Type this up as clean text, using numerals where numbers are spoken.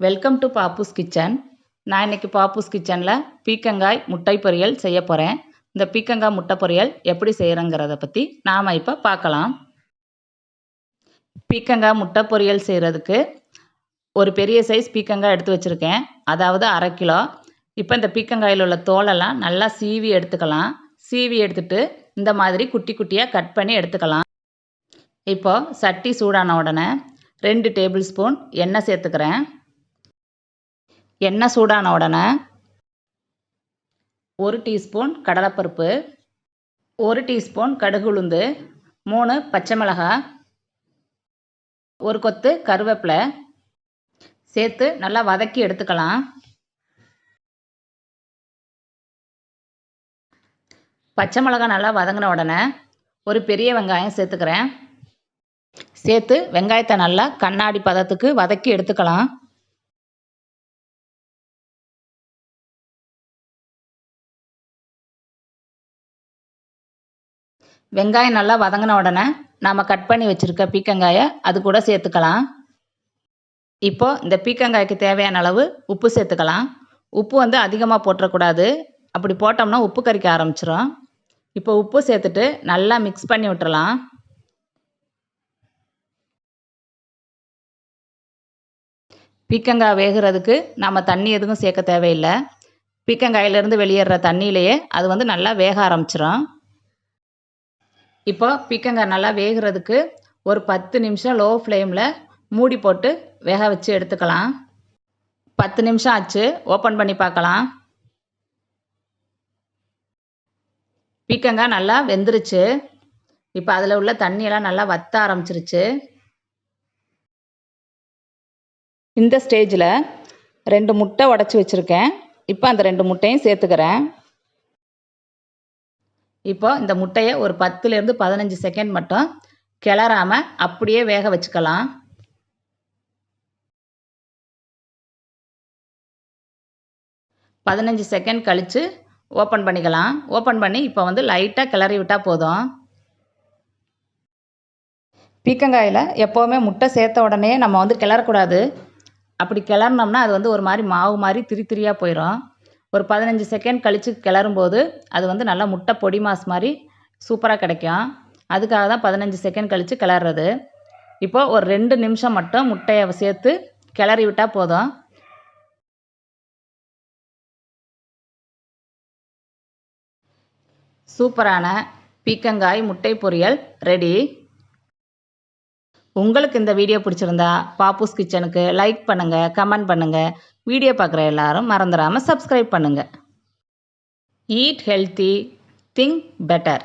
Welcome to Pappus kitchen. நான் இன்னைக்கு பாப்புஸ் கிச்சனில் பீக்கங்காய் முட்டை பொரியல் செய்ய போகிறேன். இந்த பீக்கங்காய் முட்டை பொரியல் எப்படி செய்கிறங்கிறத பற்றி நாம் இப்போ பார்க்கலாம். பீக்கங்காய் முட்டை பொரியல் செய்கிறதுக்கு ஒரு பெரிய சைஸ் பீக்கங்காய் எடுத்து வச்சுருக்கேன், அதாவது 1/2 கிலோ. இப்போ இந்த பீக்கங்காயில் உள்ள தோலெல்லாம் நல்லா சீவி எடுத்துக்கலாம். சீவி எடுத்துட்டு இந்த மாதிரி குட்டி குட்டியாக கட் பண்ணி எடுத்துக்கலாம். இப்போது சட்டி சூடான உடனே 2 டேபிள் ஸ்பூன் எண்ணெய் சேர்த்துக்கிறேன். எண்ணெய் சூடான உடனே 1 டீஸ்பூன் கடலைப்பருப்பு, 1 டீஸ்பூன் கடுகு உளுந்து, 3 பச்சை மிளகாய், 1 கொத்து கருவேப்பிலை சேர்த்து நல்லா வதக்கி எடுத்துக்கலாம். பச்சை மிளகாய் நல்லா வதங்கின உடனே ஒரு பெரிய வெங்காயம் சேர்த்துக்கிறேன். சேர்த்து வெங்காயத்தை நல்லா கண்ணாடி பதத்துக்கு வதக்கி எடுத்துக்கலாம். வெங்காயம் நல்லா வதங்கின உடனே நாம் கட் பண்ணி வச்சுருக்க பீக்கங்காயை அது கூட சேர்த்துக்கலாம். இப்போது இந்த பீக்கங்காய்க்கு தேவையான அளவு உப்பு சேர்த்துக்கலாம். உப்பு அதிகமாக போட்டுறக்கூடாது, அப்படி போட்டோம்னா உப்பு கறிக்க ஆரம்பிச்சிடும். இப்போ உப்பு சேர்த்துட்டு நல்லா மிக்ஸ் பண்ணி விட்டுறலாம். பீக்கங்காய் வேகிறதுக்கு நாம் தண்ணி எதுவும் சேர்க்க தேவையில்லை. பீக்கங்காயிலேருந்து வெளியேற தண்ணியிலேயே அது நல்லா வேக ஆரம்பிச்சிடும். இப்போ பீக்கங்காய் நல்லா வேகிறதுக்கு ஒரு 10 நிமிஷம் லோ ஃப்ளேமில் மூடி போட்டு வேக வச்சு எடுத்துக்கலாம். 10 நிமிஷம் ஆச்சு, ஓப்பன் பண்ணி பார்க்கலாம். பீக்கங்காய் நல்லா வெந்துருச்சு. இப்போ அதில் உள்ள தண்ணியெல்லாம் நல்லா வத்த ஆரம்பிச்சிருச்சு. இந்த ஸ்டேஜில் 2 முட்டை உடச்சி வச்சுருக்கேன். இப்போ அந்த 2 முட்டையும் சேர்த்துக்கிறேன். இப்போ இந்த முட்டையை ஒரு 10லேருந்து 15 செகண்ட் மட்டும் கிளறாமல் அப்படியே வேக வச்சுக்கலாம். பதினஞ்சு செகண்ட் கழித்து ஓப்பன் பண்ணிக்கலாம். ஓப்பன் பண்ணி இப்போ லைட்டாக கிளறி விட்டால் போதும். பீக்கங்காயில் எப்போவுமே முட்டை சேர்த்த உடனே நம்ம கிளறக்கூடாது. அப்படி கிளறினோம்னா அது ஒரு மாதிரி மாவு மாதிரி திரி திரியாக போயிடும். ஒரு 15 செகண்ட் கழித்து கிளறும்போது அது நல்லா முட்டை பொடி மாஸ் மாதிரி சூப்பராக கிடைக்கும். அதுக்காக தான் 15 செகண்ட் கழித்து கிளறுறது. இப்போது ஒரு 2 நிமிஷம் மட்டும் முட்டையை சேர்த்து கிளறி விட்டால் போதும். சூப்பரான பீக்கங்காய் முட்டை பொரியல் ரெடி. உங்களுக்கு இந்த வீடியோ பிடிச்சிருந்தா பாப்புஸ் கிச்சனுக்கு லைக் பண்ணுங்கள், கமெண்ட் பண்ணுங்கள். வீடியோ பார்க்குற எல்லாரும் மறந்துடாமல் சப்ஸ்கிரைப் பண்ணுங்கள். Eat healthy, think better.